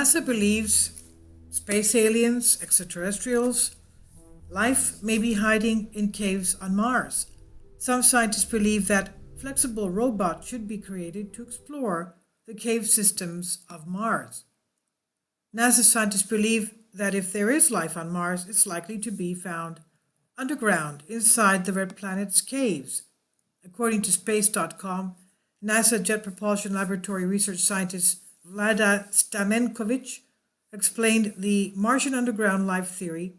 NASA believes space aliens, extraterrestrials, life may be hiding in caves on Mars. Some scientists believe that flexible robots should be created to explore the cave systems of Mars. NASA scientists believe that if there is life on Mars, it's likely to be found underground inside the red planet's caves. According to space.com, NASA Jet Propulsion Laboratory research scientist Vlada Stamenkovich explained the Martian underground life theory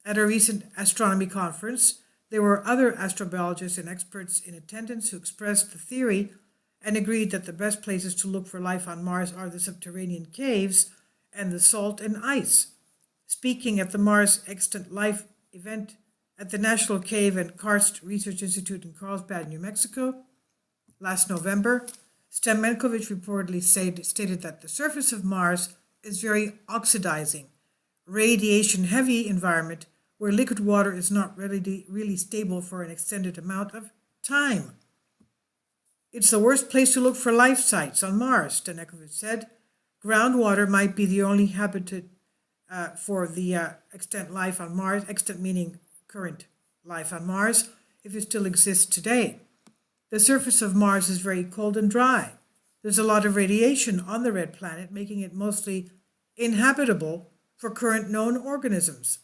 at a recent astronomy conference. There were other astrobiologists and experts in attendance who expressed the theory and agreed that the best places to look for life on Mars are the subterranean caves and the salt and ice. Speaking at the Mars Extant Life event at the National Cave and Karst Research Institute in Carlsbad, New Mexico, last November, Stamenkovich reportedly stated that the surface of Mars is very oxidizing, radiation-heavy environment where liquid water is not really stable for an extended amount of time. It's the worst place to look for life sites on Mars, Stamenkovich said. Groundwater might be the only habitat for the extant life on Mars, extant meaning current life on Mars, if it still exists today. The surface of Mars is very cold and dry. There's a lot of radiation on the red planet, making it mostly inhabitable for current known organisms.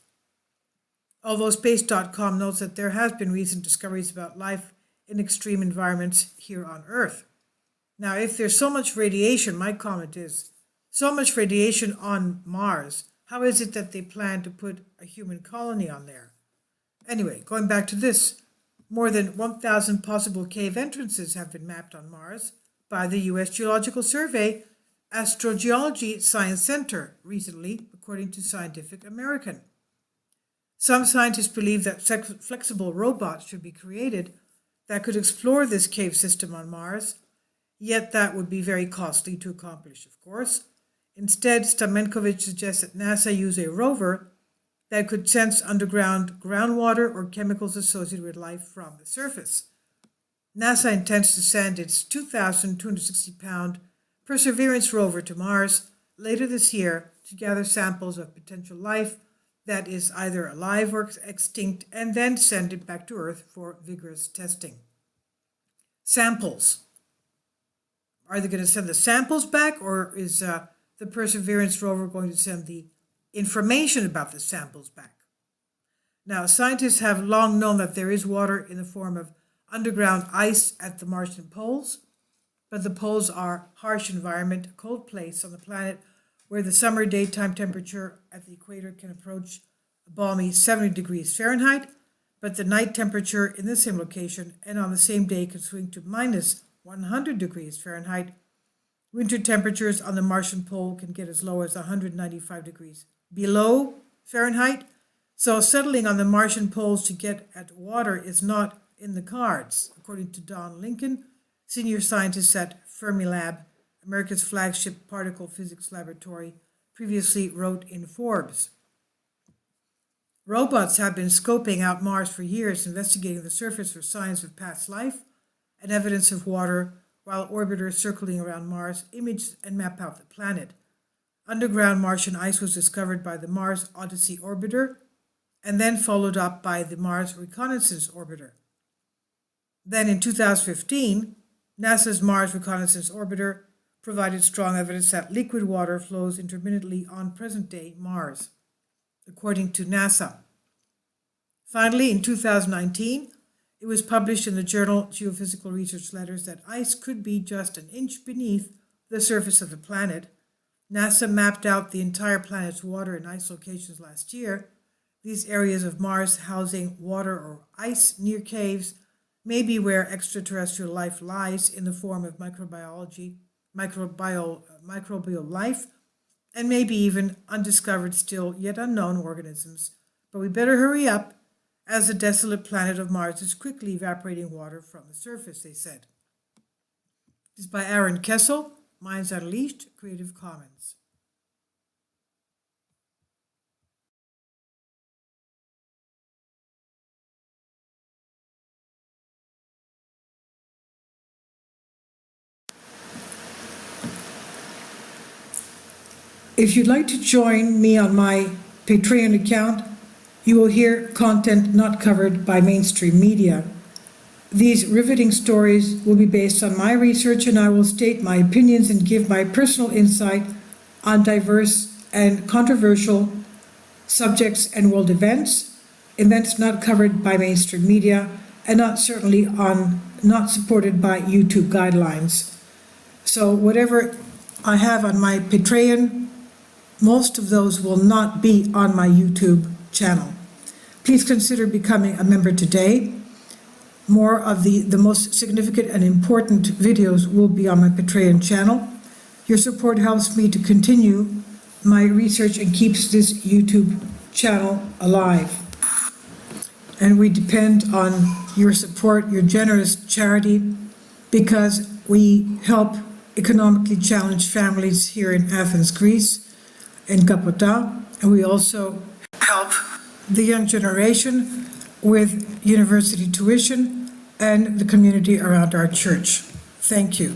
Although Space.com notes that there has been recent discoveries about life in extreme environments here on Earth. Now, if there's so much radiation, my comment is, so much radiation on Mars, how is it that they plan to put a human colony on there? Anyway, going back to this, more than 1,000 possible cave entrances have been mapped on Mars by the U.S. Geological Survey Astrogeology Science Center recently, according to Scientific American. Some scientists believe that flexible robots should be created that could explore this cave system on Mars, yet that would be very costly to accomplish, of course. Instead, Stamenkovich suggests that NASA use a rover that could sense underground groundwater or chemicals associated with life from the surface. NASA intends to send its 2,260-pound Perseverance rover to Mars later this year to gather samples of potential life that is either alive or extinct, and then send it back to Earth for vigorous testing. Samples. Are they going to send the samples back, or is the Perseverance rover going to send the information about the samples back? Now, scientists have long known that there is water in the form of underground ice at the Martian poles, but the poles are harsh environment, a cold place on the planet where the summer daytime temperature at the equator can approach a balmy 70 degrees Fahrenheit, but the night temperature in the same location and on the same day can swing to minus 100 degrees Fahrenheit. Winter temperatures on the Martian pole can get as low as 195 degrees below Fahrenheit, so settling on the Martian poles to get at water is not in the cards, according to Don Lincoln, senior scientist at Fermilab, America's flagship particle physics laboratory, previously wrote in Forbes. Robots have been scoping out Mars for years, investigating the surface for signs of past life and evidence of water, while orbiters circling around Mars image and map out the planet. Underground Martian ice was discovered by the Mars Odyssey orbiter and then followed up by the Mars Reconnaissance orbiter. Then in 2015, NASA's Mars Reconnaissance orbiter provided strong evidence that liquid water flows intermittently on present-day Mars, according to NASA. Finally, in 2019, it was published in the journal Geophysical Research Letters that ice could be just an inch beneath the surface of the planet. NASA mapped out the entire planet's water and ice locations last year. These areas of Mars housing water or ice near caves may be where extraterrestrial life lies in the form of microbial life, and maybe even undiscovered, still yet unknown organisms. But we better hurry up, as the desolate planet of Mars is quickly evaporating water from the surface, they said. This is by Aaron Kessel, Minds Unleashed, Creative Commons. If you'd like to join me on my Patreon account, you will hear content not covered by mainstream media. These riveting stories will be based on my research, and I will state my opinions and give my personal insight on diverse and controversial subjects and world events not covered by mainstream media, and not supported by YouTube guidelines. So whatever I have on my Patreon, most of those will not be on my YouTube channel. Please consider becoming a member today. More of the most significant and important videos will be on my Patreon channel. Your support helps me to continue my research and keeps this YouTube channel alive. And we depend on your support, your generous charity, because we help economically challenged families here in Athens, Greece, in Kapota, and we also help the young generation with university tuition and the community around our church. Thank you.